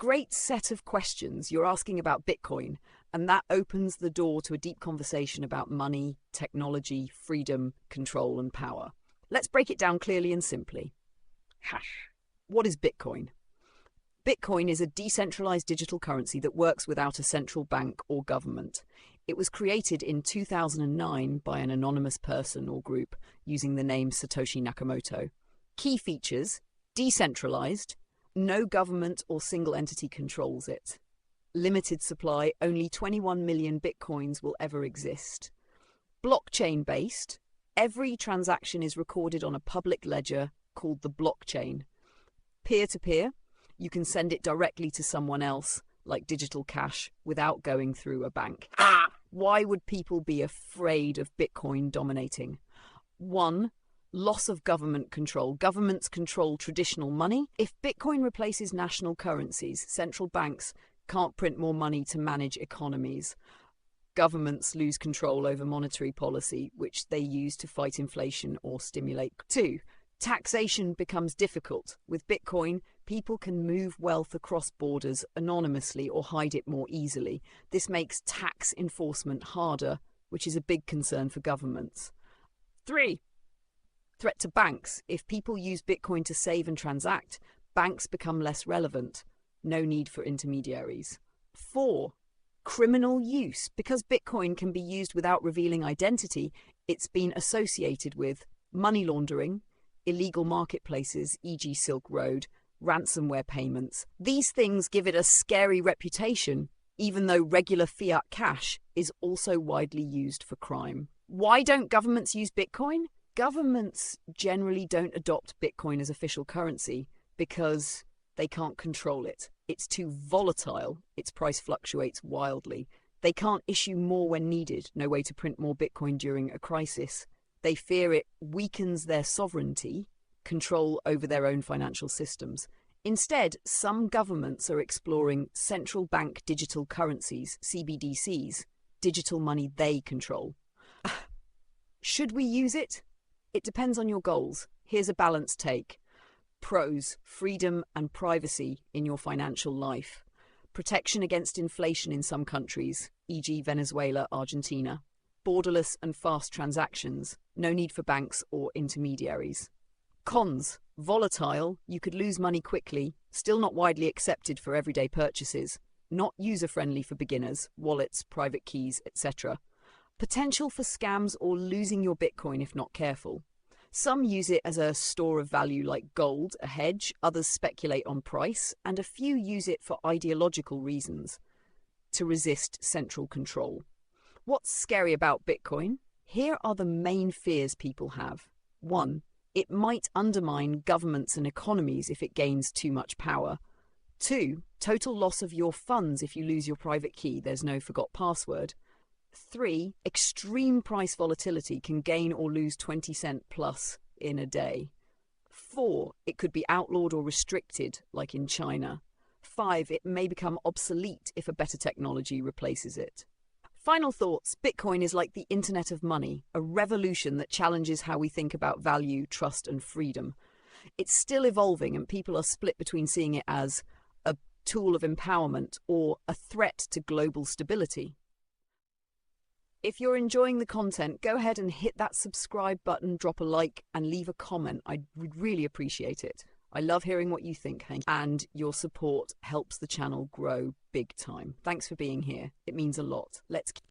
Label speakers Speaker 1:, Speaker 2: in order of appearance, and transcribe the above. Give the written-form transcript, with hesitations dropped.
Speaker 1: great set of questions you're asking about Bitcoin, and that opens the door to a deep conversation about money, technology, freedom, control, and power. Let's break it down clearly and simply. Hash. What is Bitcoin? Bitcoin is a decentralized digital currency that works without a central bank or government. It was created in 2009 by an anonymous person or group using the name Satoshi Nakamoto. Key features: decentralized, no government or single entity controls it. Limited supply, only 21 million bitcoins will ever exist. Blockchain-based, every transaction is recorded on a public ledger called the blockchain. Peer-to-peer, you can send it directly to someone else, like digital cash, without going through a bank. Why would people be afraid of Bitcoin dominating? 1. Loss of government control. Governments control traditional money. If Bitcoin replaces national currencies, central banks can't print more money to manage economies. Governments lose control over monetary policy, which they use to fight inflation or stimulate. 2. Taxation becomes difficult. With Bitcoin, people can move wealth across borders anonymously or hide it more easily. This makes tax enforcement harder, which is a big concern for governments. 3. Threat to banks. If people use Bitcoin to save and transact, banks become less relevant. No need for intermediaries. 4. Criminal use. Because Bitcoin can be used without revealing identity, it's been associated with money laundering, illegal marketplaces, e.g. Silk Road, ransomware payments. These things give it a scary reputation, even though regular fiat cash is also widely used for crime. Why don't governments use Bitcoin? Governments generally don't adopt Bitcoin as official currency because they can't control it. It's too volatile. Its price fluctuates wildly. They can't issue more when needed. No way to print more Bitcoin during a crisis. They fear it weakens their sovereignty, control over their own financial systems. Instead, some governments are exploring central bank digital currencies, CBDCs, digital money they control. Should we use it? It depends on your goals. Here's a balanced take. Pros: freedom and privacy in your financial life. Protection against inflation in some countries, e.g. Venezuela, Argentina. Borderless and fast transactions. No need for banks or intermediaries. Cons: volatile, you could lose money quickly, still not widely accepted for everyday purchases, not user-friendly for beginners, wallets, private keys, etc. Potential for scams or losing your Bitcoin if not careful. Some use it as a store of value like gold, a hedge, others speculate on price, and a few use it for ideological reasons, to resist central control. What's scary about Bitcoin? Here are the main fears people have. 1. It might undermine governments and economies if it gains too much power. 2. Total loss of your funds if you lose your private key, there's no forgot password. 3. Extreme price volatility can gain or lose 20 cents plus in a day. 4. It could be outlawed or restricted, like in China. 5. It may become obsolete if a better technology replaces it. Final thoughts. Bitcoin is like the Internet of money, a revolution that challenges how we think about value, trust, and freedom. It's still evolving, and people are split between seeing it as a tool of empowerment or a threat to global stability. If you're enjoying the content, go ahead and hit that subscribe button, drop a like, and leave a comment. I would really appreciate it. I love hearing what you think, Hank, and your support helps the channel grow big time. Thanks for being here. It means a lot. Let's keep